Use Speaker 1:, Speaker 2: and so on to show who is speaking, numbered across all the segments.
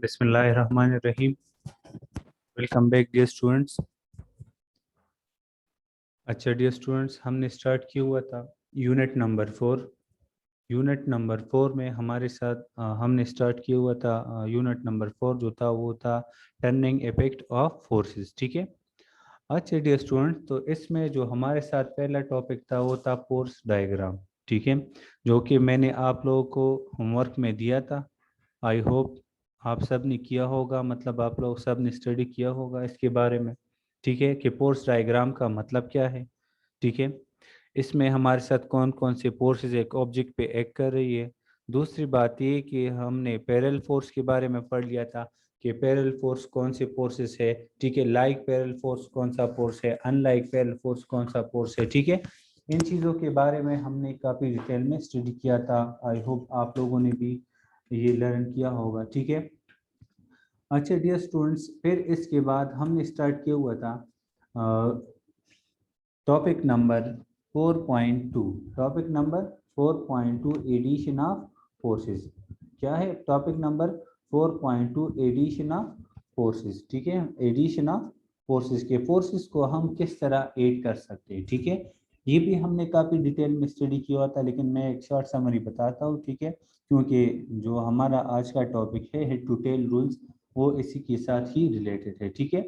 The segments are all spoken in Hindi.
Speaker 1: बिस्मिल्लाहिर्रहमानिर्रहीम। Welcome back dear students. अच्छा डियर स्टूडेंट्स, हमने स्टार्ट किया हुआ था यूनिट नंबर 4। यूनिट नंबर 4 में हमारे साथ हमने स्टार्ट किया हुआ था यूनिट नंबर 4 जो था वो था टर्निंग इफेक्ट ऑफ फोर्सेस। ठीक है। अच्छा डियर स्टूडेंट, तो इसमें जो हमारे साथ पहला टॉपिक था वो था फोर्स डायग्राम। ठीक है, जो कि मैंने आप लोगों को होमवर्क में दिया था। आई होप आप सब ने किया होगा, मतलब आप लोग सब ने स्टडी किया होगा इसके बारे में। ठीक है, कि फोर्स डायग्राम का मतलब क्या है। ठीक है, इसमें हमारे साथ कौन कौन से फोर्सेस एक ऑब्जेक्ट पे एक्ट कर रही है। दूसरी बात ये कि हमने पैरेलल फोर्स के बारे में पढ़ लिया था कि पैरेलल फोर्स कौन से फोर्सेस है। ठीक है, लाइक पैरेलल फोर्स कौन सा फोर्स है, अनलाइक पैरेलल फोर्स कौन सा फोर्स है। ठीक है, इन चीज़ों के बारे में हमने काफ़ी डिटेल में स्टडी किया था। आई होप आप लोगों ने भी ये लर्न किया होगा। ठीक है। अच्छा डियर स्टूडेंट्स, फिर इसके बाद हमने स्टार्ट किया हुआ था topic number 4.2। Topic number 4.2 addition of forces. क्या है topic number 4.2? Addition of forces. ठीक है, एडिशन ऑफ फोर्सेस के फोर्सेस को हम किस तरह ऐड कर सकते हैं। ठीक है, ये भी हमने काफ़ी डिटेल में स्टडी किया था, लेकिन मैं एक शॉर्ट समरी बताता हूँ। ठीक है, क्योंकि जो हमारा आज का टॉपिक है हेड टू टेल रूल्स, वो इसी के साथ ही रिलेटेड है। ठीक है।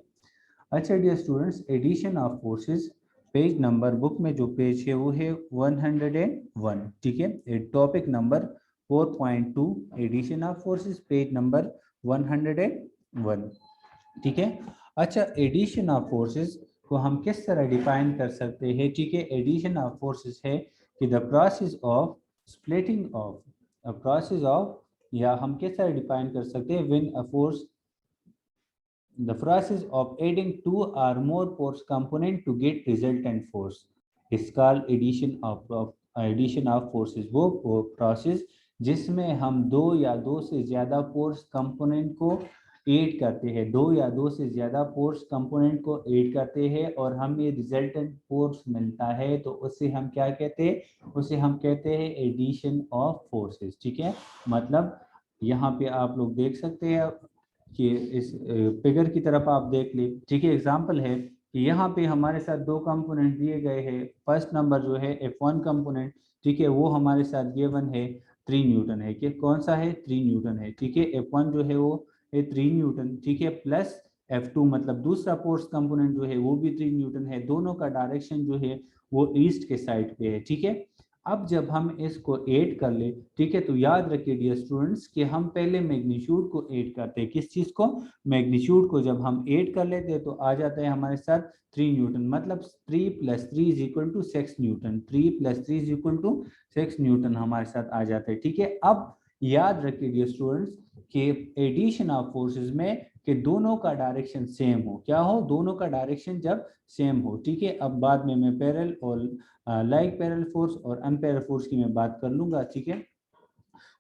Speaker 1: अच्छा dear students, addition of forces page number book में जो पेज है वो है 101। ठीक है, topic number 4.2 addition of forces, page number 101। ठीक है। अच्छा, एडिशन ऑफ फोर्सेस को हम किस तरह डिफाइन कर सकते हैं। ठीक है, एडिशन ऑफ फोर्सेस है कि the process of splitting of process of, या हम किस तरह डिफाइन कर सकते हैं, when a force the process of adding two or more force component to get resultant force is called addition of forces। वो प्रोसेस जिसमें हम दो या दो से ज्यादा फोर्स कंपोनेंट को ऐड करते हैं, दो या दो से ज्यादा फोर्स कंपोनेंट को ऐड करते हैं और हमें रिजल्टेंट फोर्स मिलता है, तो उसे हम क्या कहते हैं, उसे हम कहते हैं एडिशन ऑफ फोर्सेस। ठीक है, मतलब यहाँ पे आप लोग देख सकते हैं कि इस फिगर की तरफ आप देख ले। ठीक है, एग्जांपल है कि यहाँ पे हमारे साथ दो कंपोनेंट दिए गए हैं। फर्स्ट नंबर जो है F1 कंपोनेंट, ठीक है, वो हमारे साथ गिवन है 3 न्यूटन है। कि कौन सा है, 3 न्यूटन है। ठीक है, F1 जो है वो है 3 न्यूटन। ठीक है, प्लस F2 मतलब दूसरा फोर्स कंपोनेंट जो है वो भी 3 न्यूटन है। दोनों का डायरेक्शन जो है वो ईस्ट के साइड पे है। ठीक है, अब जब हम इसको ऐड कर ले, ठीक है, तो याद रखिए डियर स्टूडेंट्स कि हम पहले मैग्नीट्यूड को ऐड करते हैं। किस चीज को, मैग्नीट्यूड को जब हम ऐड कर लेते हैं तो आ जाता है हमारे साथ 3 न्यूटन, मतलब 3 + 3 is equal to 6 newton. 3 + 3 is equal to 6 newton हमारे साथ आ जाता है। ठीक है, अब याद रखिए डियर स्टूडेंट्स कि एडिशन ऑफ फोर्सेस में कि दोनों का डायरेक्शन सेम हो। क्या हो, दोनों का डायरेक्शन जब सेम हो। ठीक है, अब बाद में मैं पैरेलल और लाइक पैरेलल फोर्स और अनपैरेलल फोर्स की मैं बात कर लूंगा। ठीक है,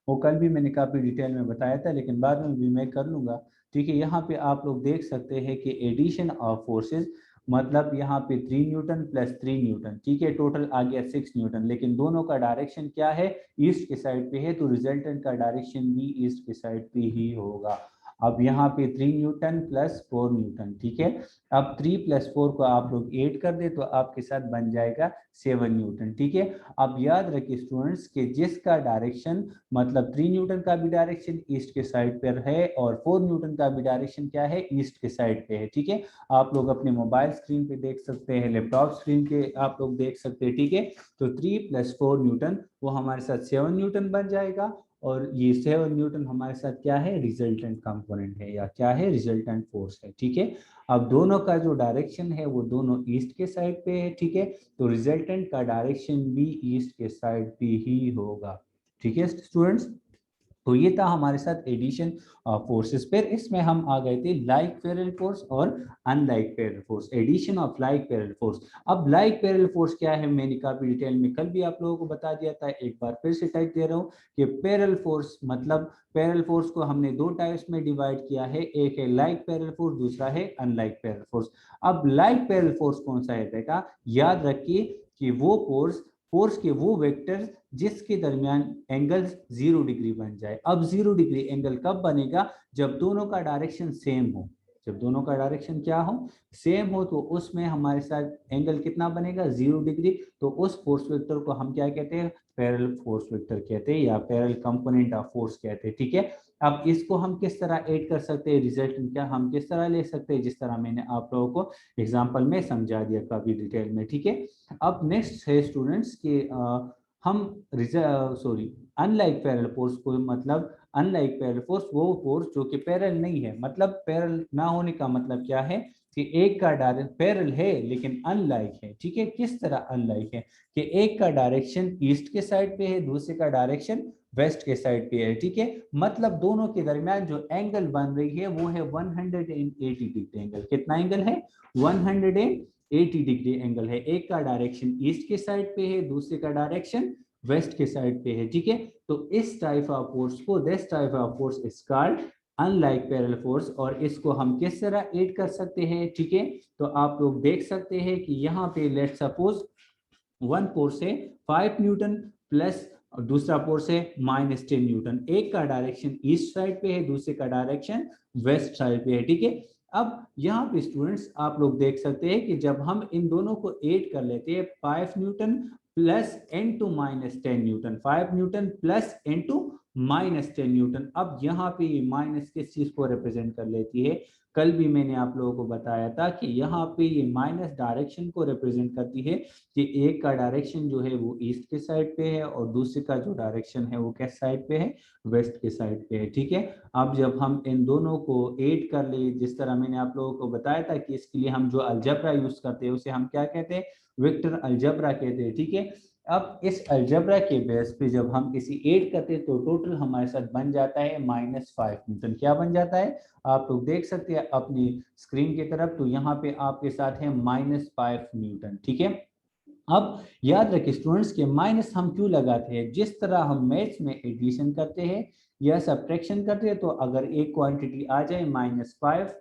Speaker 1: वो कल भी मैंने काफ़ी डिटेल में बताया था, लेकिन बाद में भी मैं कर लूंगा। ठीक है, यहाँ पे आप लोग देख सकते हैं कि एडिशन ऑफ फोर्सेस मतलब यहाँ पे 3 न्यूटन + 3 न्यूटन, ठीक है, टोटल आ गया 6 न्यूटन। लेकिन दोनों का डायरेक्शन क्या है, ईस्ट के साइड पे है, तो रिजल्टेंट का डायरेक्शन भी ईस्ट के साइड पे ही होगा। अब यहाँ पे 3 न्यूटन + 4 न्यूटन। ठीक है, अब 3 + 4 को आप लोग ऐड कर दे तो आपके साथ बन जाएगा 7 न्यूटन। ठीक है, अब याद रखिए स्टूडेंट्स कि जिसका डायरेक्शन मतलब 3 न्यूटन का भी डायरेक्शन ईस्ट के साइड पर है और 4 न्यूटन का भी डायरेक्शन क्या है, ईस्ट के साइड पे है। ठीक है, आप लोग अपने मोबाइल स्क्रीन पे देख सकते हैं, लैपटॉप स्क्रीन पे आप लोग देख सकते हैं। ठीक है, तो 3 + 4 न्यूटन वो हमारे साथ 7 न्यूटन बन जाएगा, और ये 7 न्यूटन हमारे साथ क्या है, रिजल्टेंट कंपोनेंट है, या क्या है, रिजल्टेंट फोर्स है। ठीक है, अब दोनों का जो डायरेक्शन है वो दोनों ईस्ट के साइड पे है। ठीक है, तो रिजल्टेंट का डायरेक्शन भी ईस्ट के साइड पे ही होगा। ठीक है स्टूडेंट्स, तो ये था हमारे साथ एडिशन फोर्सेस। पर इसमें हम आ गए थे लाइक पैरेलल फोर्स और unlike parallel force, addition of like parallel force. अब लाइक पैरेलल फोर्स क्या है, मैंने काफी डिटेल में कल भी आप लोगों को बता दिया था, एक बार फिर से टाइप दे रहा हूँ कि पैरेलल फोर्स मतलब पैरेलल फोर्स को हमने दो टाइप्स में डिवाइड किया है, एक है लाइक पैरेलल फोर्स, दूसरा है अनलाइक पैरेलल फोर्स। अब लाइक पैरेलल फोर्स कौन सा है बेटा, याद रखिए कि वो फोर्स के वो वेक्टर्स जिसके दरमियान एंगल 0 डिग्री बन जाए। अब 0 डिग्री एंगल कब बनेगा? जब दोनों का डायरेक्शन सेम हो। जब दोनों का डायरेक्शन क्या हो? सेम हो, तो उसमें हमारे साथ एंगल कितना बनेगा? 0 डिग्री। तो उस फोर्स वेक्टर को हम क्या कहते हैं? पैरेलल फोर्स वेक्टर कहते हैं या पैरेलल कंपोनेंट ऑफ फोर्स कहते हैं, ठीक है। अब इसको हम किस तरह ऐड कर सकते हैं? रिजल्ट क्या हम किस तरह ले सकते हैं? जिस तरह मैंने आप लोगों को एग्जांपल में समझा दिया काफी डिटेल में, ठीक है। अब नेक्स्ट है स्टूडेंट्स कि हम सॉरी अनलाइक पैरेलल फोर्स को, मतलब अनलाइक पैरेलल फोर्स वो फोर्स जो कि पैरेलल नहीं है। मतलब पैरेलल ना होने का मतलब क्या है कि एक का डायरेक्शन पैरेलल है लेकिन अनलाइक है, ठीक है। किस तरह अनलाइक है? कि एक का डायरेक्शन ईस्ट के साइड पे है, दूसरे का डायरेक्शन वेस्ट के साइड पे है, ठीक है। मतलब दोनों के दरमियान जो एंगल बन रही है वो है 180 डिग्री एंगल। कितना एंगल है? 180 डिग्री एंगल है। एक का डायरेक्शन ईस्ट के साइड पे है, दूसरे का डायरेक्शन वेस्ट के साइड पे है, ठीक है। तो इस टाइप ऑफ फोर्स को, this type of force is called unlike parallel force. और इसको हम किस तरह ऐड कर सकते हैं, ठीक है। तो आप लोग देख सकते हैं कि यहाँ पे लेट्स सपोज वन फोर्स है 5 न्यूटन प्लस और दूसरा फोर्स है -10 न्यूटन। एक का डायरेक्शन ईस्ट साइड पे है, दूसरे का डायरेक्शन वेस्ट साइड पे है, ठीक है। अब यहाँ पे स्टूडेंट्स आप लोग देख सकते हैं कि जब हम इन दोनों को ऐड कर लेते हैं 5 newton plus n to -10 newton, 5 newton plus n to -10 newton. अब यहाँ पे ये माइनस किस चीज को रिप्रेजेंट कर लेती है? कल भी मैंने आप लोगों को बताया था कि यहाँ पे ये माइनस डायरेक्शन को रिप्रेजेंट करती है कि एक का डायरेक्शन जो है वो ईस्ट के साइड पे है और दूसरे का जो डायरेक्शन है वो किस साइड पे है? वेस्ट के साइड पे है, ठीक है। अब जब हम इन दोनों को ऐड कर ले, जिस तरह मैंने आप लोगों को बताया था कि इसके लिए हम जो अलजबरा यूज करते हैं उसे हम क्या कहते हैं? वेक्टर अलजबरा कहते हैं, ठीक है। अब इस अलजबरा के बेस पे जब हम इसी ऐड करते हैं तो टोटल हमारे साथ बन जाता है -5 न्यूटन। क्या बन जाता है? आप लोग देख सकते हैं अपनी स्क्रीन की तरफ, तो यहाँ पे आपके साथ है -5 न्यूटन, ठीक है। अब याद रखिए स्टूडेंट्स के माइनस हम क्यों लगाते हैं? जिस तरह हम मैथ्स में एडिशन करते हैं या सब्ट्रैक्शन करते हैं, तो अगर एक क्वांटिटी आ जाए -5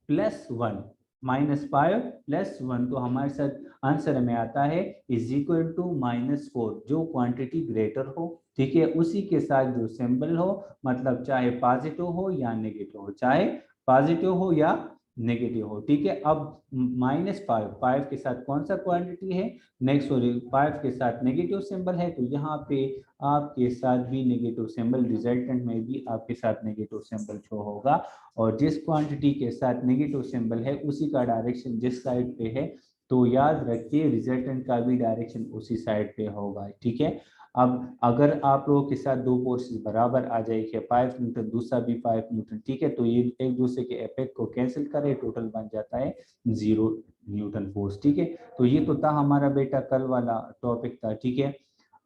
Speaker 1: प्लस 1, -5 प्लस 1, तो हमारे साथ आंसर में आता है इज इक्वल टू -4। जो क्वांटिटी ग्रेटर हो, ठीक है, उसी के साथ जो सिंबल हो, मतलब चाहे पॉजिटिव हो या नेगेटिव हो, चाहे पॉजिटिव हो या नेगेटिव हो, ठीक है। अब -5 के साथ कौन सा क्वांटिटी है? नेक्स्ट सॉरी 5 के साथ नेगेटिव सिंबल है, तो यहाँ पे आपके साथ भी नेगेटिव सिंबल, रिजल्टेंट में भी आपके साथ नेगेटिव सिंबल शो होगा। और जिस क्वांटिटी के साथ नेगेटिव सिंबल है उसी का डायरेक्शन जिस साइड पे है, तो याद रखिए रिजल्टेंट का भी डायरेक्शन उसी साइड पे होगा, ठीक है। अब अगर आप लोगों के साथ दो फोर्सेस बराबर आ जाए कि 5 न्यूटन दूसरा भी 5 न्यूटन, ठीक है, तो ये एक दूसरे के इफेक्ट को कैंसिल करे, टोटल बन जाता है 0 न्यूटन फोर्स, ठीक है। तो ये तो था हमारा बेटा कल वाला टॉपिक था, ठीक है।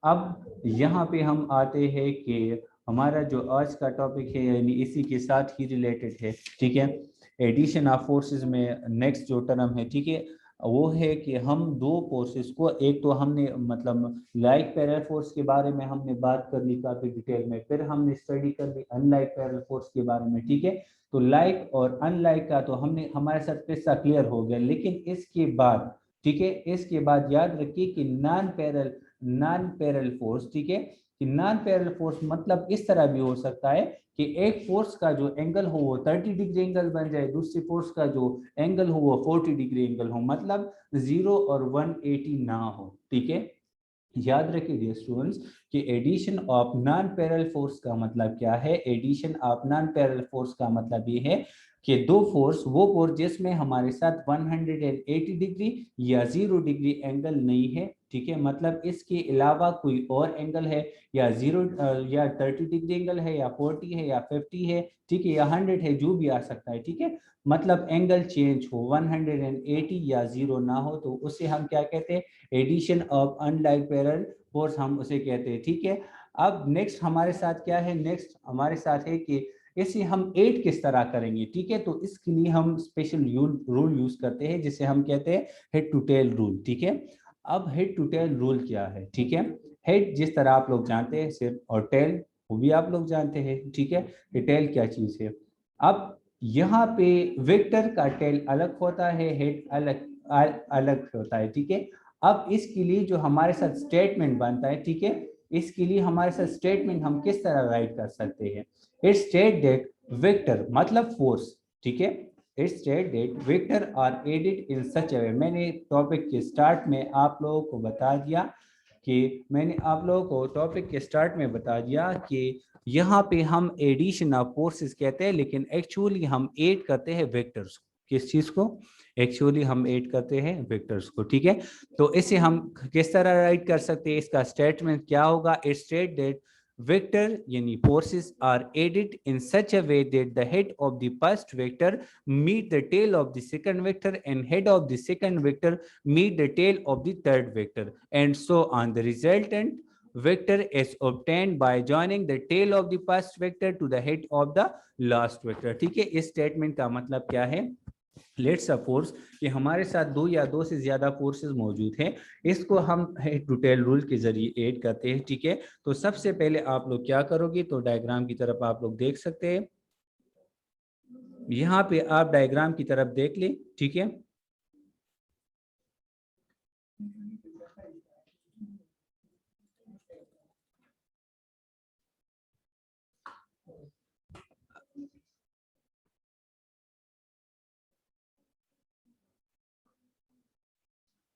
Speaker 1: अब यहाँ पे हम आते हैं कि हमारा जो आज का टॉपिक है यानी इसी के साथ ही रिलेटेड है, ठीक है। एडिशन ऑफ फोर्सेस में नेक्स्ट जो टर्म है, ठीक है, वो है कि हम दो फोर्सेस को, एक तो हमने मतलब लाइक पैरेलल फोर्स के बारे में हमने बात कर ली काफी डिटेल में, फिर हमने स्टडी कर ली अनलाइक पैरेलल फोर्स के बारे में, ठीक है। तो लाइक और अनलाइक का तो हमने हमारे साथ किस्सा क्लियर हो गया, लेकिन इसके बाद, ठीक है, इसके बाद याद रखिए कि नॉन पैरेलल फोर्स, ठीक है, कि नॉन पैरेलल फोर्स मतलब इस तरह भी हो सकता है कि एक फोर्स का जो एंगल हो वो 30 डिग्री एंगल बन जाए, दूसरी फोर्स का जो एंगल हो वो 40 डिग्री एंगल हो, मतलब 0 और 180 ना हो, ठीक है। याद रखिए डियर स्टूडेंट्स कि addition of non parallel force का मतलब क्या है? Addition of non parallel force का मतलब ये है कि दो फोर्स, वो फोर्स जिसमें हमारे साथ 180 डिग्री या 0 डिग्री एंगल नहीं है, ठीक है, मतलब इसके अलावा कोई और एंगल है, या 0 या 30 डिग्री एंगल है, या 40 है, या 50 है, ठीक है, या 100 है, जो भी आ सकता है, ठीक है। मतलब एंगल चेंज हो 180 या 0 ना हो, तो उसे हम क्या कहते हैं? Addition of unlike parallel force हम उसे कहते हैं, ठीक है। अब नेक्स्ट हमारे साथ क्या है? नेक्स्ट हमारे साथ है कि इसे हम ऐड किस तरह करेंगे, ठीक है। तो इसके लिए हम स्पेशल रूल यूज करते हैं जिसे हम कहते हैं हेड टू टेल रूल, ठीक है। अब हेड टू टेल रूल क्या है, ठीक है। हेड जिस तरह आप लोग जानते हैं सिर, और टेल वो भी आप लोग जानते हैं, ठीक है। टेल क्या चीज है? अब यहाँ पे वेक्टर का टेल अलग होता है, हेड अलग अलग होता है, ठीक है। अब इसके लिए जो हमारे साथ स्टेटमेंट बनता है, ठीक है, इसके लिए हमारे साथ स्टेटमेंट हम किस तरह राइट कर सकते हैं? इट स्टेट दैट वेक्टर मतलब फोर्स, ठीक है, it state that vector are added in such a way. मैंने टॉपिक के स्टार्ट में आप लोगों को बता दिया कि यहाँ पे हम एडिशन ऑफ फोर्सेस कहते हैं, लेकिन एक्चुअली हम ऐड करते हैं वेक्टर्स। किस चीज को? एक्चुअली हम ऐड करते हैं वेक्टर्स को, ठीक है। तो इसे हम किस तरह राइट कर सकते हैं? इसका स्टेटमेंट क्या होगा? इट स्टेट दैट वेक्टर यानी forces are added in such a way that the head of the first vector meet the tail of the second vector and head of the second vector meet the tail of the third vector, and so on. The resultant vector is obtained by joining the tail of the first vector to the head of the last vector। ठीक है, इस स्टेटमेंट का मतलब क्या है? लेट्स सपोज कि हमारे साथ दो या दो से ज्यादा फोर्सेस मौजूद हैं, इसको हम हेड टू टेल रूल के जरिए ऐड करते हैं, ठीक है। तो सबसे पहले आप लोग क्या करोगे? तो डायग्राम की तरफ आप लोग देख सकते हैं, यहाँ पे आप डायग्राम की तरफ देख लें, ठीक है।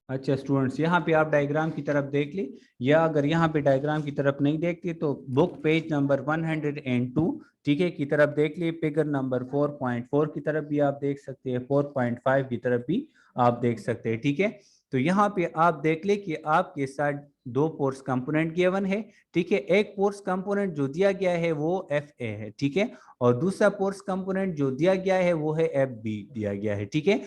Speaker 1: अच्छा स्टूडेंट्स, यहाँ पे आप डायग्राम की तरफ देख ले, या अगर यहाँ पे डायग्राम की तरफ नहीं देखते तो बुक पेज नंबर 102, ठीक है, की तरफ देख लिए। फिगर नंबर 4.4 की तरफ भी आप देख सकते हैं, 4.5 की तरफ भी आप देख सकते हैं, ठीक है। तो यहाँ पे आप देख ले कि आपके साथ दो फोर्स कंपोनेंट गिवन है, ठीक है। एक फोर्स कंपोनेंट जो दिया गया है वो एफ ए है, ठीक है, और दूसरा फोर्स कंपोनेंट जो दिया गया है वो है एफ बी दिया गया है, ठीक है।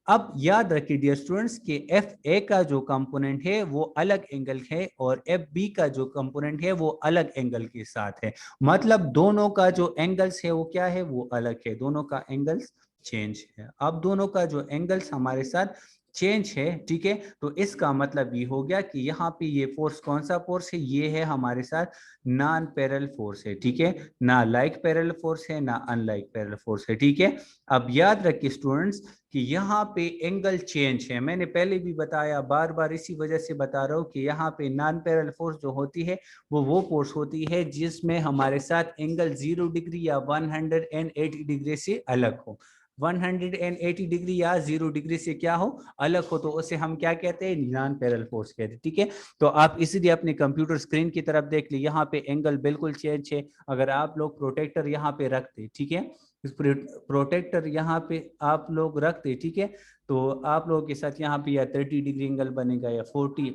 Speaker 1: अब याद रखिए डियर स्टूडेंट्स कि एफ ए का जो कंपोनेंट है वो अलग एंगल है और एफ बी का जो कंपोनेंट है वो अलग एंगल के साथ है। मतलब दोनों का जो एंगल्स है वो क्या है? वो अलग है, दोनों का एंगल्स चेंज है। अब दोनों का जो एंगल्स हमारे साथ चेंज है, ठीक है, तो इसका मतलब ये हो गया कि यहाँ पे ये फोर्स कौन सा फोर्स है? ये है हमारे साथ नॉन पैरेलल फोर्स है, ठीक है, ना लाइक पैरेलल फोर्स है ना अनलाइक पैरेलल फोर्स है, ठीक है। अब याद रखिए स्टूडेंट्स कि यहाँ पे एंगल चेंज है, मैंने पहले भी बताया, बार बार इसी वजह से बता रहा हूँ कि यहाँ पे नॉन पैरेलल फोर्स जो होती है वो फोर्स होती है जिसमें हमारे साथ एंगल 0 डिग्री या 180 डिग्री से अलग हो। 180 डिग्री या 0 डिग्री से क्या हो? अलग हो, तो उसे हम क्या कहते हैं? नॉन पैरेलल फोर्स कहते हैं, ठीक है। तो आप इसीलिए अपने कंप्यूटर स्क्रीन की तरफ देख ली, यहाँ पे एंगल बिल्कुल चेंज है। अगर आप लोग प्रोटेक्टर यहाँ पे रखते, ठीक है, प्रोटेक्टर यहाँ पे आप लोग रखते, ठीक है, तो आप लोगों के साथ यहाँ पे या 30 डिग्री एंगल बनेगा या 40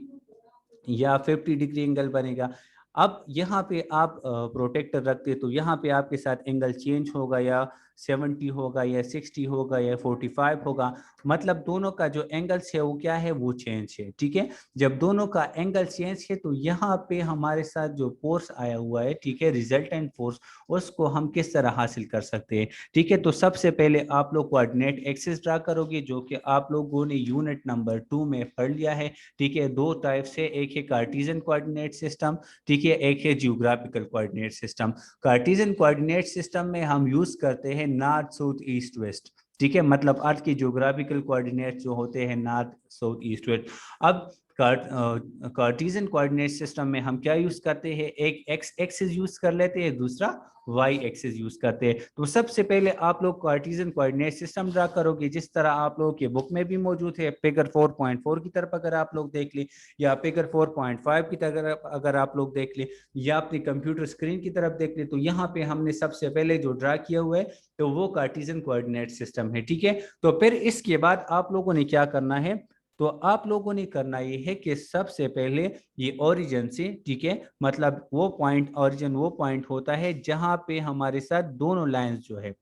Speaker 1: या 50 डिग्री एंगल बनेगा। अब यहाँ पे आप प्रोटेक्टर रखते तो यहाँ पे आपके साथ एंगल चेंज होगा, या 70 होगा या 60 होगा या 45 होगा। मतलब दोनों का जो एंगल्स है वो क्या है? वो चेंज है, ठीक है। जब दोनों का एंगल चेंज है तो यहाँ पे हमारे साथ जो फोर्स आया हुआ है, ठीक है, रिजल्टेंट फोर्स, उसको हम किस तरह हासिल कर सकते हैं? ठीक है, तो सबसे पहले आप लोग कोऑर्डिनेट एक्सिस ड्रा करोगे, जो कि आप लोगों ने यूनिट नंबर 2 में पढ़ लिया है, ठीक है। दो टाइप से, एक है कार्टेशियन कोऑर्डिनेट सिस्टम, ठीक है, एक है geographical coordinate system. Cartesian coordinate system में हम यूज करते हैं नॉर्थ साउथ ईस्ट वेस्ट, ठीक है, मतलब अर्थ की जियोग्राफिकल कोऑर्डिनेट जो होते हैं नॉर्थ साउथ ईस्ट वेस्ट। अब कार्टेशियन कोऑर्डिनेट सिस्टम में हम क्या यूज करते हैं? एक एक्स एक्सिस यूज कर लेते हैं, दूसरा वाई एक्सिस यूज करते हैं। तो सबसे पहले आप लोग कार्टेशियन कोऑर्डिनेट सिस्टम ड्रा करोगे, जिस तरह आप लोगों के बुक में भी मौजूद है। फिगर 4.4 की तरफ अगर आप लोग देख ले, या फिगर 4.5 की तरफ अगर आप लोग देख ले, या अपनी कंप्यूटर स्क्रीन की तरफ देख ले, तो यहाँ पे हमने सबसे पहले जो ड्रा किया हुआ है तो वो कार्टेशियन कोऑर्डिनेट सिस्टम है, ठीक है। तो फिर इसके बाद आप लोगों ने क्या करना है? तो आप लोगों ने करना ये है कि सबसे पहले ये ओरिजिन से, ठीक है, मतलब वो पॉइंट, ओरिजिन वो पॉइंट होता है जहां पे हमारे साथ दोनों लाइंस जो है,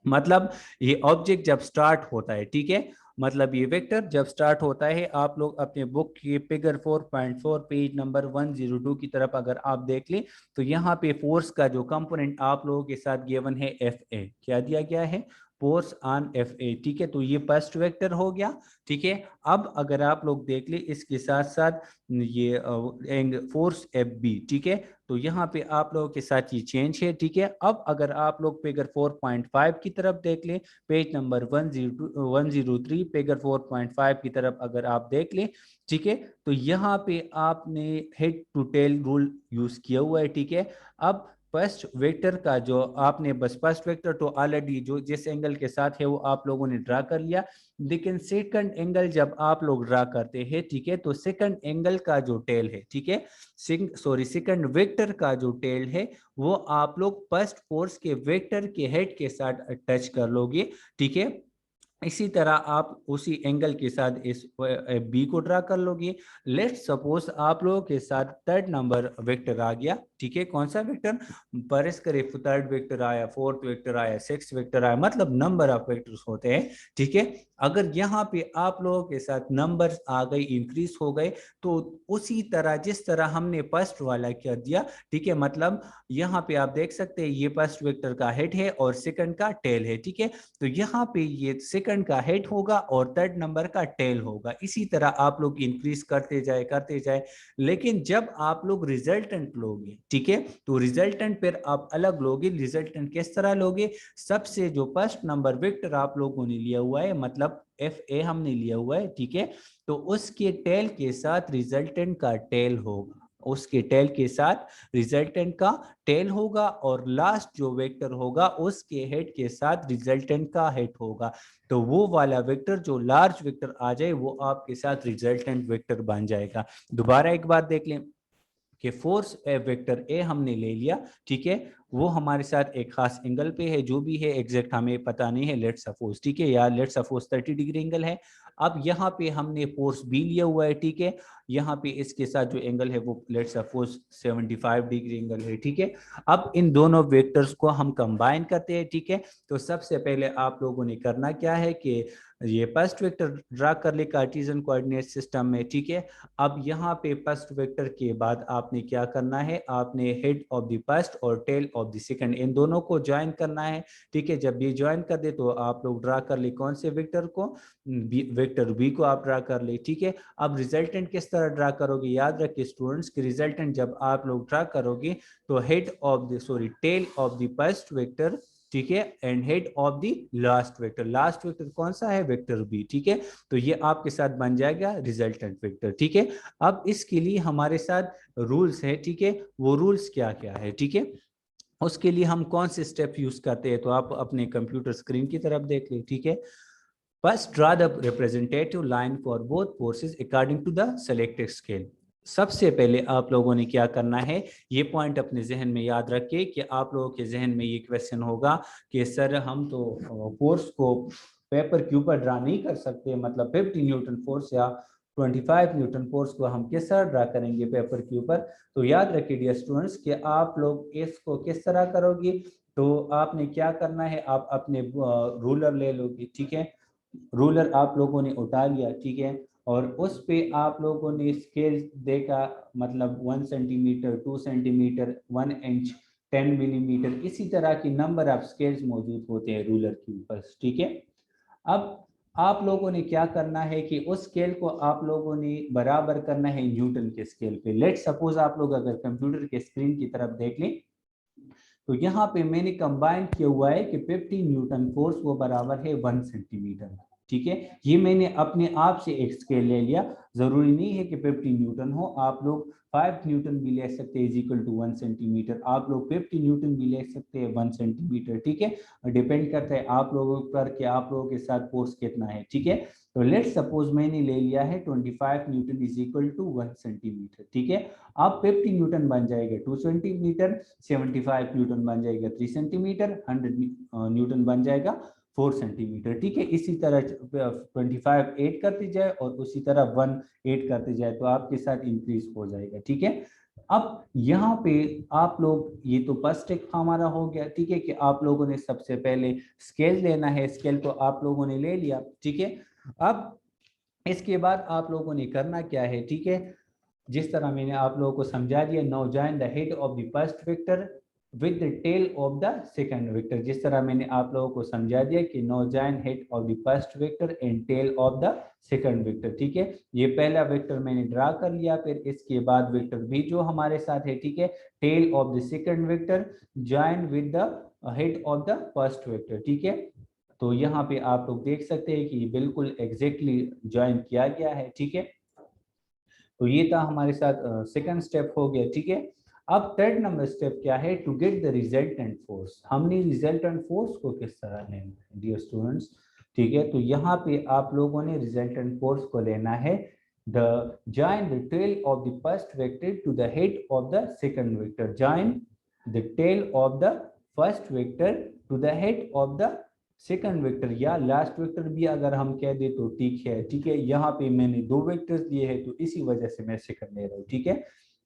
Speaker 1: मतलब ये ऑब्जेक्ट जब स्टार्ट होता है, ठीक है, मतलब ये वेक्टर जब स्टार्ट होता है, आप लोग अपने बुक के फिगर 4.4 पेज नंबर 102 की तरफ अगर आप देख लें, तो यहाँ पे फोर्स का जो कंपोनेंट आप लोगों के साथ गिवन है एफ ए, क्या दिया गया है? फोर्स ऑन एफ ए, ठीक है। तो ये फर्स्ट वेक्टर हो गया, ठीक है। अब अगर आप लोग देख ले इसके साथ साथ ये फोर्स एफ बी, ठीक है। तो यहाँ पे आप लोगों के साथ ये चेंज है, ठीक है। अब अगर आप लोग फिगर 4.5 की तरफ देख ले, पेज नंबर 103 फिगर 4.5 की तरफ अगर आप देख ले, ठीक है। तो यहाँ पे आपने head to tail rule use किया हुआ है, ठीक है। अब फर्स्ट वेक्टर का जो आपने बस फर्स्ट वेक्टर तो ऑलरेडी जो जिस एंगल के साथ है वो आप लोगों ने ड्रा कर लिया, लेकिन सेकंड एंगल जब आप लोग ड्रा करते हैं, ठीक है, तो सेकंड एंगल का जो टेल है, ठीक है, सेकंड वेक्टर का जो टेल है वो आप लोग फर्स्ट फोर्स के वेक्टर के हेड के साथ टच कर लोगे, ठीक है। इसी तरह आप उसी एंगल के साथ इस बी को ड्रा कर लोगे। लेट सपोज आप लोगों के साथ थर्ड नंबर वेक्टर आ गया, ठीक है। कौन सा वेक्टर? परस करे, थर्ड वेक्टर आया, फोर्थ वेक्टर आया, सिक्स वेक्टर आया, मतलब नंबर ऑफ वेक्टर्स होते हैं, ठीक है। अगर यहाँ पे आप लोगों के साथ नंबर्स आ गए, इंक्रीज हो गए, तो उसी तरह जिस तरह हमने फर्स्ट वाला कर दिया, ठीक है, मतलब यहाँ पे आप देख सकते हैं ये फर्स्ट वेक्टर का हेड है और सेकंड का टेल है, ठीक है। तो यहाँ पे ये सेकंड का हेड होगा और थर्ड नंबर का टेल होगा। इसी तरह आप लोग इंक्रीज करते जाए, लेकिन जब आप लोग रिजल्टेंट लोगे, ठीक है, तो रिजल्टेंट फिर आप अलग लोगे। रिजल्टेंट किस तरह लोगे? सबसे जो फर्स्ट नंबर वेक्टर आप लोगों ने लिया हुआ है, मतलब एफ ए हमने लिया हुआ है, ठीक है, तो उसके टेल के साथ रिजल्टेंट का टेल होगा, उसके टेल के साथ रिजल्टेंट का टेल होगा, और लास्ट जो वेक्टर होगा उसके हेड के साथ रिजल्टेंट का हेड होगा। तो वो वाला वेक्टर जो लार्ज वेक्टर आ जाए वो आपके साथ रिजल्टेंट वेक्टर बन जाएगा। दोबारा एक बात देख लें कि फोर्स वेक्टर ए हमने ले लिया, ठीक है, वो हमारे साथ एक खास एंगल पे है, जो भी है एग्जैक्ट हमें पता नहीं है, लेट सपोज, ठीक है, या लेट सपोज 30 डिग्री एंगल है। अब यहाँ पे हमने फोर्स बी लिया हुआ है, ठीक है, यहाँ पे इसके साथ जो एंगल है वो लेट सपोज 75 डिग्री एंगल है, ठीक है। अब इन दोनों वेक्टर्स को हम कंबाइन करते हैं, ठीक है। तो सबसे पहले आप लोगों ने करना क्या है कि ये फर्स्ट वेक्टर ड्रा कर ले कार्टेशियन कोऑर्डिनेट सिस्टम में, ठीक है। अब यहाँ पे फर्स्ट वेक्टर के बाद आपने क्या करना है, आपने हेड ऑफ द फर्स्ट और टेल ऑफ द सेकंड इन दोनों को ज्वाइन करना है, ठीक है। जब ये ज्वाइन कर दे तो आप लोग ड्रा कर ले कौन से वेक्टर को, वेक्टर बी को आप ड्रा कर ले, ठीक है। अब रिजल्टेंट किस तरह ड्रा करोगे? याद रखिए स्टूडेंट्स कि रिजल्टेंट जब आप लोग ड्रा करोगे तो head of the sorry tail of the first vector, ठीक है, and head of the last vector. Last vector कौन सा है? वेक्टर बी, ठीक है। तो ये आपके साथ बन जाएगा रिजल्टेंट वेक्टर, ठीक है। अब इसके लिए हमारे साथ रूल्स है, ठीक है। वो रूल्स क्या क्या है, ठीक है, उसके लिए हम कौन से स्टेप यूज करते हैं, तो आप अपने कंप्यूटर स्क्रीन की तरफ देख लें, ठीक है। First draw the representative line for both forces according to the selected scale. सबसे पहले आप लोगों ने क्या करना है, ये पॉइंट अपने जहन में याद रखिए कि आप लोगों के जहन में ये क्वेश्चन होगा कि सर हम तो फोर्स को पेपर के ऊपर ड्रा नहीं कर सकते, मतलब 50 न्यूटन फोर्स या 25 न्यूटन फोर्स को हम किस तरह ड्रा करेंगे पेपर के ऊपर। तो याद रखिए डियर स्टूडेंट्स कि आप लोग इसको किस तरह करोगे, तो आपने क्या करना है, आप अपने रूलर ले लोगे, ठीक है। रूलर आप लोगों ने उठा लिया, ठीक है, और उस पे आप लोगों ने स्केल देखा, मतलब 1 सेंटीमीटर, 2 सेंटीमीटर, 1 इंच, 10 मिलीमीटर, इसी तरह की नंबर ऑफ स्केल्स मौजूद होते हैं रूलर के ऊपर, ठीक है। अब आप लोगों ने क्या करना है कि उस स्केल को आप लोगों ने बराबर करना है न्यूटन के स्केल पे। लेट सपोज आप लोग अगर कंप्यूटर के स्क्रीन की तरफ देख लें, तो यहाँ पे मैंने कंबाइन किया हुआ है कि 50 न्यूटन फोर्स वो बराबर है 1 सेंटीमीटर, ठीक है। ये मैंने अपने आप से एक स्केल ले लिया, जरूरी नहीं है कि 50 न्यूटन हो, आप लोग 5 न्यूटन भी ले सकते हैं इज इक्वल टू 1 सेंटीमीटर, आप लोग 50 न्यूटन भी ले सकते हैं 1 सेंटीमीटर, ठीक है। डिपेंड करता है आप लोगों पर कि आप लोगों के साथ फोर्स कितना है, ठीक है। तो लेट सपोज मैंने ले लिया है 25 newton is equal to 1 centimetre, ठीक है। अब 50 न्यूटन बन जाएगा 2 सेंटीमीटर, 75 न्यूटन बन जाएगा 3 सेंटीमीटर, 100 न्यूटन बन जाएगा 4 सेंटीमीटर, ठीक है। इसी तरह 25 ऐड करते जाए और उसी तरह 1 ऐड करते जाए तो आपके साथ इंक्रीज हो जाएगा, ठीक है। अब यहाँ पे आप लोग, ये तो फर्स्ट एक हमारा हो गया, ठीक है, कि आप लोगों ने सबसे पहले स्केल लेना है, स्केल तो आप लोगों ने ले लिया, ठीक है। अब इसके बाद आप लोगों ने करना क्या है, ठीक है, जिस तरह मैंने आप लोगों को समझा दिया, now join the head of the first vector with the tail of the second vector. जिस तरह मैंने आप लोगों को समझा दिया कि no join head of the first vector and tail of the second vector, ठीक है। ये पहला वेक्टर मैंने ड्रा कर लिया, फिर इसके बाद वेक्टर भी जो हमारे साथ है, ठीक है, tail of the second vector join with the head of the first vector, ठीक है। तो यहाँ पे आप लोग देख सकते हैं कि बिल्कुल एग्जैक्टली ज्वाइन किया गया है, ठीक है। तो ये था हमारे साथ सेकंड स्टेप हो गया, ठीक है। अब थर्ड नंबर स्टेप क्या है, to get the resultant force. हमने रिजल्टेंट फोर्स को किस तरह लेना है डियर स्टूडेंट्स, ठीक है। तो यहाँ पे आप लोगों ने रिजल्टेंट फोर्स को लेना है the join the tail of the first vector to the head of the second vector, join the tail of the first vector to the head of the second vector या लास्ट वेक्टर भी अगर हम कह दे तो ठीक है, ठीक है। यहाँ पे मैंने दो वेक्टर्स दिए हैं तो इसी वजह से मैं सेकंड ले रहा हूँ, ठीक है।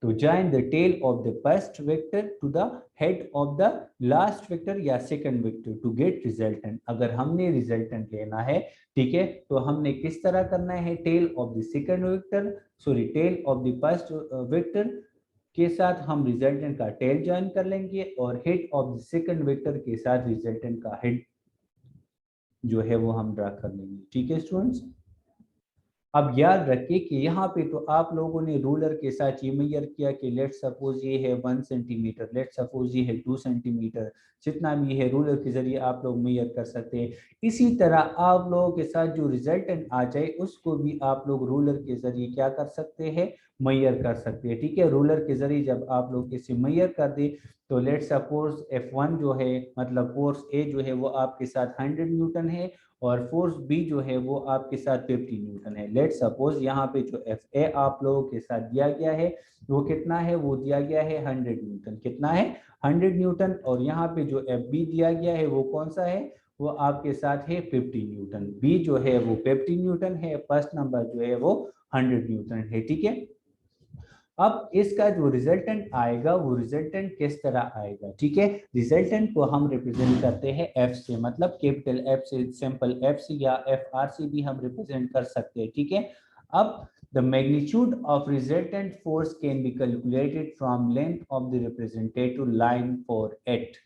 Speaker 1: तो join the tail of the first vector to the head of the last vector या second vector to get resultant. अगर हमने रिजल्टेंट लेना है, ठीक है, तो हमने किस तरह करना है, tail of the second vector, sorry tail of the first vector के साथ हम रिजल्टेंट का टेल ज्वाइन कर लेंगे और head of the second vector के साथ रिजल्टेंट का हेड जो है वो हम ड्रा कर लेंगे, ठीक है स्टूडेंट्स। अब याद रखिए कि यहाँ पे तो आप लोगों ने रूलर के साथ ये मेजर किया कि लेट सपोज ये है 1 सेंटीमीटर, लेट सपोज ये है 2 सेंटीमीटर, जितना भी है रूलर के जरिए आप लोग मेजर कर सकते हैं। इसी तरह आप लोगों के साथ जो रिजल्टेंट आ जाए उसको भी आप लोग रूलर के जरिए क्या कर सकते हैं, मेजर कर सकते हैं, ठीक है। रूलर के जरिए जब आप लोग इसे मेजर कर दे तो लेट सपोज F1 जो है मतलब फोर्स ए जो है वो आपके साथ 100 न्यूटन है और फोर्स बी जो है वो आपके साथ 50 न्यूटन है। लेट सपोज यहाँ पे जो एफ ए आप लोगों के साथ दिया गया है वो कितना है, वो दिया गया है 100 न्यूटन, कितना है 100 न्यूटन। और यहाँ पे जो एफ बी दिया गया है वो कौन सा है, वो आपके साथ है 50 न्यूटन। बी जो है वो 50 न्यूटन है, फर्स्ट नंबर जो है वो 100 न्यूटन है, ठीक है। अब इसका जो रिजल्टेंट आएगा वो रिजल्टेंट किस तरह आएगा, ठीक है। रिजल्टेंट को हम रिप्रेजेंट करते हैं एफ से, मतलब कैपिटल एफ से, सिंपल एफ से या एफ आर से भी हम रिप्रेजेंट कर सकते हैं, ठीक है। अब the magnitude of resultant force can be calculated from length of the representative line for it.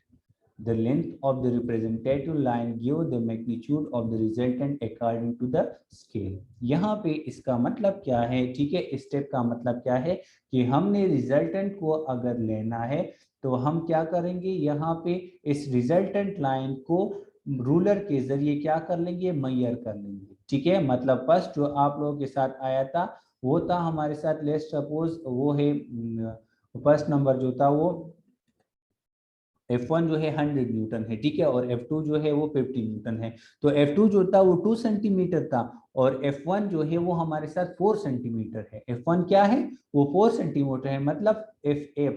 Speaker 1: The length of the representative line give the magnitude of the resultant according to the scale. यहाँ पे इसका मतलब क्या है, ठीक है, स्टेप का मतलब क्या है कि हमने रिजल्टेंट को अगर लेना है तो हम क्या करेंगे, यहाँ पे इस रिजल्टेंट लाइन को रूलर के जरिए क्या कर लेंगे, मेजर कर लेंगे, ठीक है। मतलब फर्स्ट जो आप लोगों के साथ आया था वो था हमारे साथ, लेट्स सपोज वो है फर्स्ट नंबर जो था वो F1 जो है 100 न्यूटन है, ठीक है, और F2 जो है वो 50 न्यूटन है। तो F2 जो था वो 2 सेंटीमीटर था और F1 जो है वो हमारे साथ 4 सेंटीमीटर है। F1 क्या है, वो 4 सेंटीमीटर है, मतलब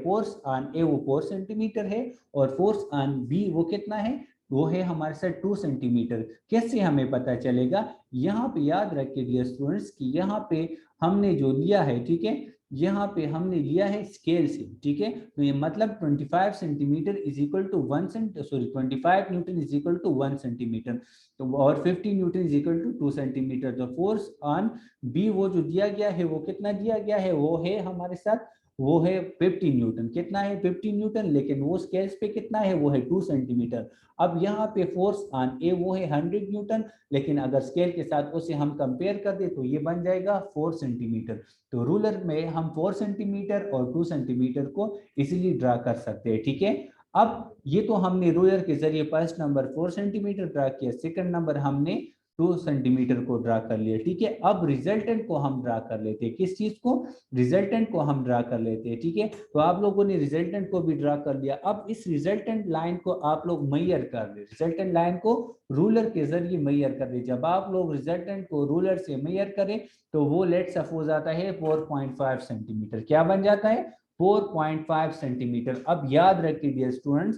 Speaker 1: फोर्स ऑन ए वो 4 सेंटीमीटर है और फोर्स ऑन बी वो कितना है, वो है हमारे साथ 2 सेंटीमीटर। कैसे हमें पता चलेगा, यहाँ पे याद रखिए डियर स्टूडेंट्स कि यहाँ पे हमने जो लिया है, ठीक है, यहाँ पे हमने लिया है स्केल से, ठीक है। तो ये मतलब 25 centimetre is equal to 25 newton is equal to 1 centimetre, तो और 50 newton is equal to 2 centimetre. तो फोर्स ऑन बी वो जो दिया गया है वो कितना दिया गया है, वो है हमारे साथ, वो है 50 न्यूटन, कितना है 50 न्यूटन, लेकिन वो स्केल्स पे कितना है, वो है 2 सेंटीमीटर। अब यहाँ पे फोर्स ऑन ए वो है 100 न्यूटन, लेकिन अगर स्केल के साथ उसे हम कंपेयर कर दे तो ये बन जाएगा 4 सेंटीमीटर। तो रूलर में हम 4 सेंटीमीटर और 2 सेंटीमीटर को इजीली ड्रा कर सकते हैं, ठीक है। अब ये तो हमने रूलर के जरिए फर्स्ट नंबर 4 सेंटीमीटर ड्रा किया, सेकंड नंबर हमने 2 सेंटीमीटर को ड्रा कर लिया, ठीक है। अब रिजल्टेंट को हम ड्रा कर लेते हैं, किस चीज को, रिजल्टेंट को हम ड्रा कर लेते हैं, ठीक है। तो आप लोगों ने रिजल्टेंट को भी ड्रा कर लिया। अब इस रिजल्टेंट लाइन को आप लोग मेजर कर ले, रिजल्टेंट लाइन को रूलर के जरिए मेजर कर ले। जब आप लोग रिजल्टेंट को रूलर से मेजर करें तो वो लेट सपोज आता है 4.5 सेंटीमीटर, क्या बन जाता है 4.5 सेंटीमीटर। अब याद रखिए डियर स्टूडेंट्स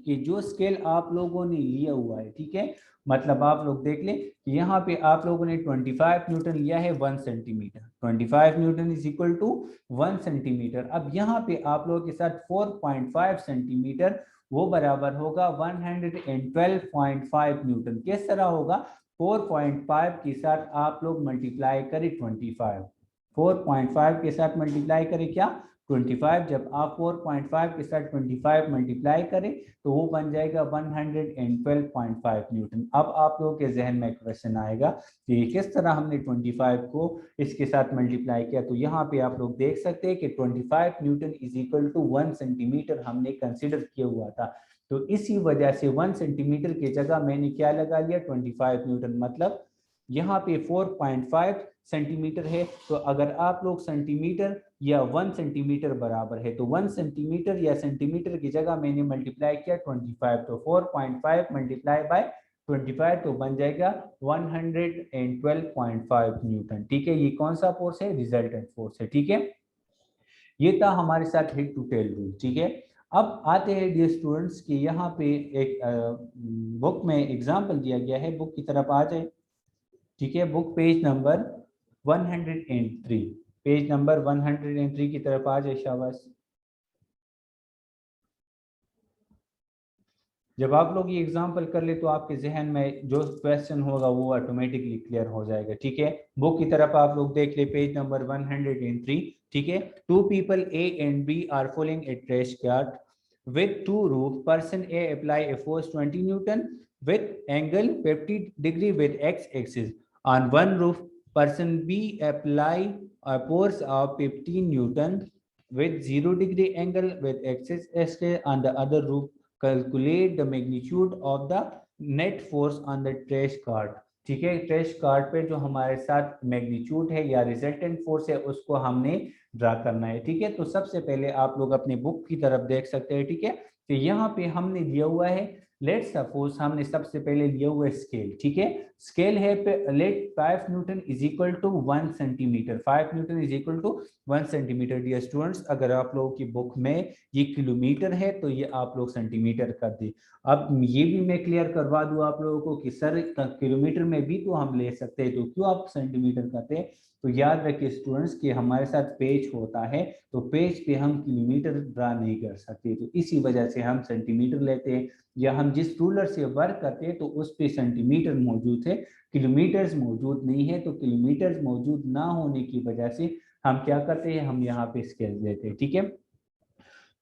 Speaker 1: कि जो स्केल आप लोगों ने लिया हुआ है, ठीक है, मतलब आप लोग देख लें कि यहाँ पे आप लोगों ने 25 न्यूटन लिया है 1 centimetre, 25 newton is equal to 1 centimetre. अब यहाँ पे आप लोगों के साथ 4.5 सेंटीमीटर वो बराबर होगा 112.5 न्यूटन। किस तरह होगा, 4.5 के साथ आप लोग मल्टीप्लाई करें 25, 4.5 के साथ मल्टीप्लाई करें क्या 25। जब आप 4.5 के साथ 25 मल्टीप्लाई करें तो वो बन जाएगा 112.5 न्यूटन। अब आप लोगों के जहन में क्वेश्चन आएगा कि किस तरह हमने 25 को इसके साथ मल्टीप्लाई किया। तो यहाँ पे आप लोग देख सकते हैं कि 25 newton is equal to 1 centimetre हमने कंसिडर किया हुआ था। तो इसी वजह से 1 सेंटीमीटर की जगह मैंने क्या लगा लिया, 25 न्यूटन। मतलब यहाँ पे 4.5 सेंटीमीटर है, तो अगर आप लोग सेंटीमीटर या 1 सेंटीमीटर बराबर है तो 1 सेंटीमीटर या सेंटीमीटर की जगह मैंने मल्टीप्लाई किया 25, तो 4.5 मल्टीप्लाई बाय 25 तो बन जाएगा 112.5 न्यूटन। ठीक है, ये कौन सा फोर्स है, रिजल्टेंट फोर्स है। ठीक है, ये था हमारे साथ हेड टू टेल रूल। ठीक है, अब आते हैं डियर स्टूडेंट्स कि यहाँ पे एक बुक में एग्जांपल दिया गया है, बुक की तरफ आ जाए। ठीक है, book page number 103, page number 103 की तरफ आ जाए, शाबाश। जब आप लोग ये एग्जांपल कर ले तो आपके जहन में जो क्वेश्चन होगा वो ऑटोमेटिकली क्लियर हो जाएगा। ठीक है, बुक की तरफ आप लोग देख ले, पेज नंबर 103। ठीक है, 2 people A and B are pulling a trash cart with 2 roof. Person A apply a force 20 Newton with angle 50 degree with x-axis on one roof. Person B apply a force of 15 Newton with 0 degree angle with x-axis on the other roof. Calculate the magnitude of the net force on the trash cart. ठीक है, ट्रैश कार्ट पे जो हमारे साथ मैग्नीट्यूड है या रिजल्टेंट फोर्स है उसको हमने ड्रा करना है। ठीक है, तो सबसे पहले आप लोग अपने बुक की तरफ देख सकते हैं। ठीक है, तो यहाँ पे हमने दिया हुआ है, लेट सपोज हमने सबसे पहले लिया हुआ है स्केल। ठीक है, स्केल है पे let 5 newton is equal to 1 centimetre, 5 newton is equal to 1 centimetre. Dear students, अगर आप लोगों की बुक में ये किलोमीटर है तो ये आप लोग सेंटीमीटर कर दे। अब ये भी मैं क्लियर करवा दूं आप लोगों को कि सर किलोमीटर में भी तो हम ले सकते हैं, तो क्यों आप सेंटीमीटर करते हैं। तो याद रखिए स्टूडेंट्स कि हमारे साथ पेज होता है, तो पेज पे हम किलोमीटर ड्रा नहीं कर सकते, तो इसी वजह से हम सेंटीमीटर लेते हैं, या हम जिस रूलर से वर्क करते हैं तो उस पे सेंटीमीटर मौजूद है, किलोमीटर्स मौजूद नहीं है। तो किलोमीटर्स मौजूद ना होने की वजह से हम क्या करते हैं, हम यहाँ पे स्केल लेते हैं। ठीक है,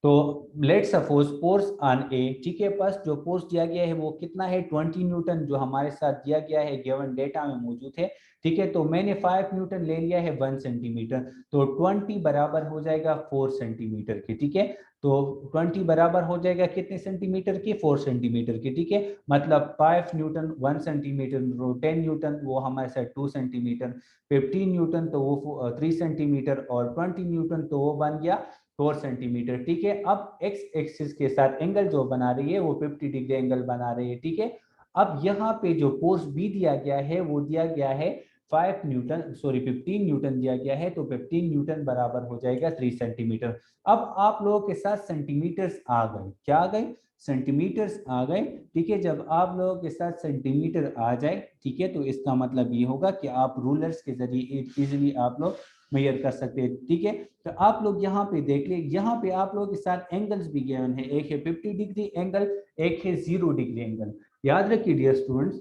Speaker 1: तो लेट सपोज फोर्स ऑन ए। ठीक है, फर्स्ट जो फोर्स दिया गया है वो कितना है, 20 न्यूटन, जो हमारे साथ दिया गया है गिवन डेटा में मौजूद है। ठीक है, तो मैंने 5 न्यूटन ले लिया है 1 सेंटीमीटर, तो 20 बराबर हो जाएगा 4 सेंटीमीटर के। ठीक है, तो 20 बराबर हो जाएगा कितने सेंटीमीटर की, 4 सेंटीमीटर की। ठीक है, मतलब 5 न्यूटन 1 सेंटीमीटर, 10 न्यूटन वो हमारे साथ 2 सेंटीमीटर, 15 न्यूटन तो वो 3 सेंटीमीटर, और 20 न्यूटन तो वो बन गया 4 सेंटीमीटर। ठीक है, अब एक्स एक्सिस के साथ एंगल जो बना रही है वो 50 डिग्री एंगल बना रही है। ठीक है, अब यहाँ पे जो फोर्स बी दिया गया है वो दिया गया है 5 न्यूटन, सॉरी 15 न्यूटन दिया गया है, तो 15 न्यूटन बराबर हो जाएगा 3 सेंटीमीटर। अब आप लोगों के साथ सेंटीमीटर्स आ गए, क्या आ गए, सेंटीमीटर्स आ गए। ठीक है, जब आप लोगों के साथ सेंटीमीटर आ जाए, ठीक है, तो इसका मतलब ये होगा कि आप रूलर्स के जरिए इजीली आप लोग मेजर कर सकते हैं। ठीक है, तो आप लोग यहाँ पे देख ले, यहाँ पे आप लोगों के साथ एंगल्स भी गिवन है, एक है 50 डिग्री एंगल, एक है 0 डिग्री एंगल। याद रखिए डियर स्टूडेंट्स,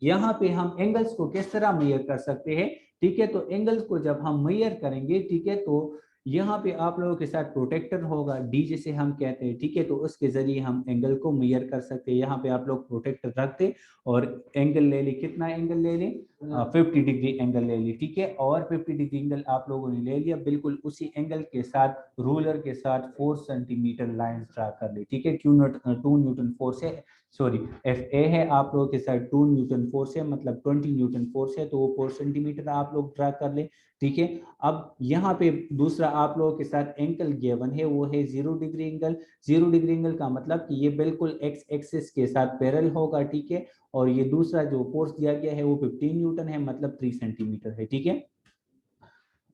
Speaker 1: यहाँ पे हम एंगल्स को किस तरह मेजर कर सकते हैं। ठीक है, तो एंगल्स को जब हम मेजर करेंगे, ठीक है, तो यहाँ पे आप लोगों के साथ प्रोटेक्टर होगा, डी जिसे हम कहते हैं। ठीक है, तो उसके जरिए हम एंगल को मेजर कर सकते हैं। यहाँ पे आप लोग प्रोटेक्टर रखते और एंगल ले ले, कितना एंगल ले लें, 50 डिग्री एंगल ले ली। ठीक है, और 50 डिग्री एंगल आप लोगों ने ले लिया, बिल्कुल उसी एंगल के साथ रूलर के साथ 4 सेंटीमीटर लाइन ड्रा कर ली। ठीक है, 2 न्यूटन फोर्स है, सॉरी एफ ए है, आप लोगों के साथ 2 न्यूटन फोर्स है, मतलब 20 न्यूटन फोर्स है, तो वो 4 सेंटीमीटर आप लोग ड्रा कर ले। ठीक है, अब यहाँ पे दूसरा आप लोगों के साथ एंगल गिवन है वो है 0 डिग्री एंगल। 0 डिग्री एंगल का मतलब कि ये बिल्कुल एक्स एक्सिस के साथ पैरेलल होगा। ठीक है, और ये दूसरा जो फोर्स दिया गया है वो 15 न्यूटन है, मतलब 3 सेंटीमीटर है। ठीक है,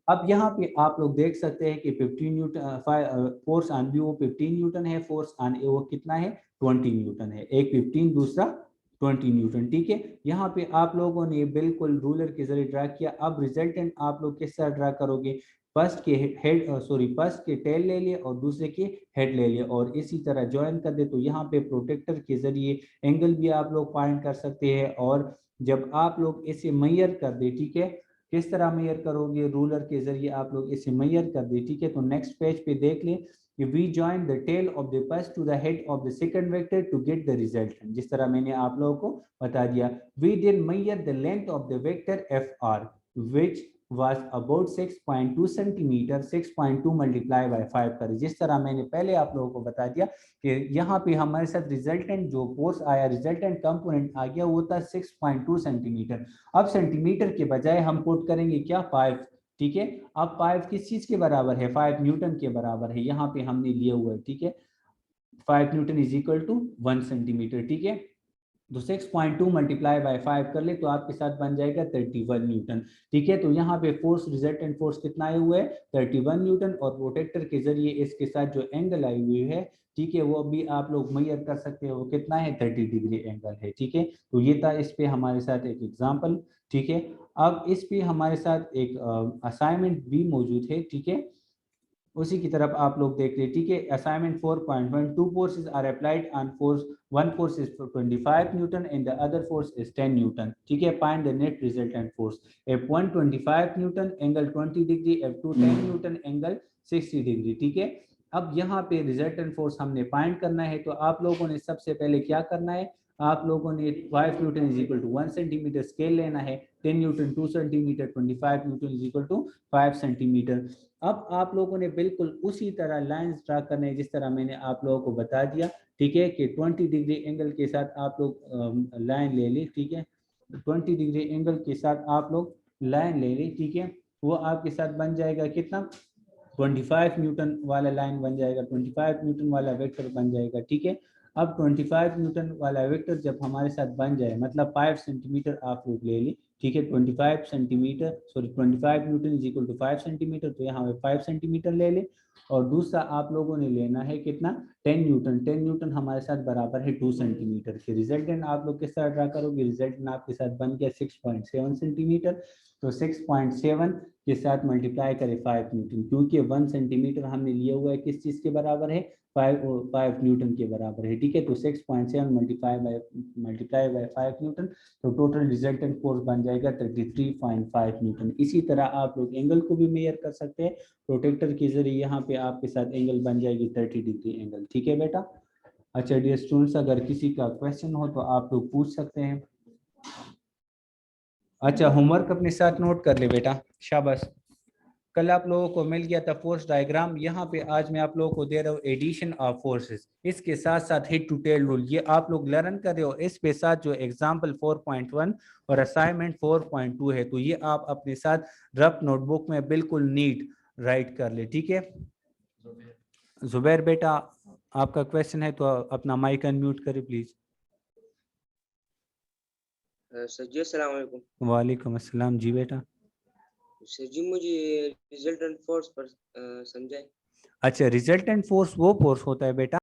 Speaker 1: अब यहाँ पे आप लोग देख सकते हैं कि 15 न्यूटन फोर्स ऑन बी वो 15 न्यूटन है, फोर्स ऑन ए वो कितना है, 20 न्यूटन है, एक 15 दूसरा 20 न्यूटन। ठीक है, यहाँ पे आप लोगों ने बिल्कुल रूलर के जरिए ड्रा किया। अब रिजल्टेंट आप लोग किस तरह ड्रा करोगे, फर्स्ट के हेड, सॉरी फर्स्ट के टेल ले लिए और दूसरे के हेड ले लिए और इसी तरह ज्वाइन कर दे, तो यहाँ पे प्रोटेक्टर के जरिए एंगल भी आप लोग फाइंड कर सकते हैं। और जब आप लोग इसे मेजर कर दे, ठीक है, किस तरह मेजर करोगे? रूलर के जरिए आप लोग इसे मेजर कर दे, ठीक है। तो नेक्स्ट पेज पे देख ले, we join the tail of the bus to the head of the second vector to get the result. जिस तरह मैंने आप लोगों को बता दिया, we then measure the length of the vector F R which was about 6.2 centimetre, 6.2 multiply by 5 करें। जिस तरह मैंने पहले आप लोगों को बता दिया कि यहाँ पे हमारे साथ रिजल्टेंट जो फोर्स आया, रिजल्टेंट कंपोनेंट आ गया, वो था 6.2 सेंटीमीटर। अब सेंटीमीटर के बजाय हम पुट करेंगे क्या? 5, ठीक है। अब 5 किस चीज के बराबर है? 5 न्यूटन के बराबर है, यहाँ पे हमने लिया हुआ है, ठीक है। 5 newton is equal to 1 centimetre, ठीक है। तो 6.2 मल्टीप्लाई बाय 5 कर ले तो आपके साथ बन जाएगा 31 न्यूटन, ठीक है। तो यहाँ पे फोर्स, रिजल्टेंट फोर्स कितना आए हुए है? 31 न्यूटन। और प्रोटेक्टर के जरिए इसके साथ जो एंगल आई हुई है, ठीक है, वो भी आप लोग मेजर कर सकते हो, वो कितना है? 30 डिग्री एंगल है, ठीक है। तो ये था इस पे हमारे साथ एक एग्जाम्पल, ठीक है। अब इस पे हमारे साथ एक असाइनमेंट भी मौजूद है, ठीक है। उसी की तरफ आप लोग देख रहे, ठीक है। Assignment 4.1, two forces are applied on force, one force is 25 newton and the other force is 10 newton, ठीक है। Find the net resultant force. F1 25 newton angle 20 degree, F2 10 newton angle 60 degree, ठीक है। अब यहाँ पे रिजल्टेंट फोर्स हमने फाइंड करना है, तो आप लोगों ने सबसे पहले क्या करना है? आप लोगों ने 5 newton is equal to 1 centimetre scale लेना है, 10 newton 2 centimetre, 25 newton is equal to 5 centimetre. अब आप लोगों ने बिल्कुल उसी तरह लाइंस ड्रा करने हैं जिस तरह मैंने आप लोगों को बता दिया, ठीक है, कि 20 डिग्री एंगल के साथ आप लोग लाइन ले ली, ठीक है। 20 डिग्री एंगल के साथ आप लोग लाइन ले ली, ठीक है। वो आपके साथ बन जाएगा कितना? 25 न्यूटन वाला लाइन बन जाएगा, 25 न्यूटन वाला वेक्टर बन जाएगा, ठीक है। अब 25 न्यूटन वाला वेक्टर जब हमारे साथ बन जाए, मतलब 5 सेंटीमीटर आप लोग ले ली, ठीक है। 25 centimetre, sorry 25 newton is equal to 5 centimetre, तो यहाँ पे 5 सेंटीमीटर ले ले। और दूसरा आप लोगों ने लेना है कितना? 10 न्यूटन। 10 न्यूटन हमारे साथ बराबर है 2 सेंटीमीटर के। रिजल्टेंट आप लोग किस तरह ड्रा करोगे? रिजल्टेंट आपके साथ बन गया 6.7 सेंटीमीटर। तो 6.7 के साथ मल्टीप्लाई करें 5 न्यूटन, क्योंकि 1 सेंटीमीटर हमने लिया हुआ है किस चीज के बराबर है? 5 न्यूटन के बराबर है, ठीक है। तो 6.7 मल्टीप्लाई बाय 5 न्यूटन, तो टोटल रिजल्टेंट फोर्स बन जाएगा 33.5 न्यूटन। इसी तरह आप लोग एंगल को भी मेजर कर सकते हैं प्रोटेक्टर के जरिए। यहाँ पे आपके साथ एंगल बन जाएगी 30 डिग्री एंगल, ठीक है बेटा। अच्छा डियर स्टूडेंट्स, अगर किसी का क्वेश्चन हो तो आप लोग पूछ सकते हैं। अच्छा, होमवर्क अपने साथ नोट कर ले बेटा, शाबाश। कल आप लोगों को मिल गया था फोर्स डायग्राम, यहाँ पे आज मैं आप लोगों को दे रहा हूँ एडिशन ऑफ फोर्सेस, इसके साथ साथ हेड टू टेल रूल, ये आप लोग लर्न कर रहे हो। इस पे साथ जो एग्जांपल 4.1 और असाइनमेंट 4.2 है, तो ये आप अपने साथ रफ नोटबुक में बिल्कुल नीट राइट कर ले, ठीक है। जुबैर बेटा, आपका क्वेश्चन है तो अपना माइक अनम्यूट करें प्लीज।
Speaker 2: सर जी अस्सलाम वालेकुम।
Speaker 1: वालेकुम अस्सलाम, जी बेटा।
Speaker 2: सर जी मुझे रिजल्टेंट फोर्स पर समझाएं।
Speaker 1: अच्छा, रिजल्टेंट फोर्स वो फोर्स होता है बेटा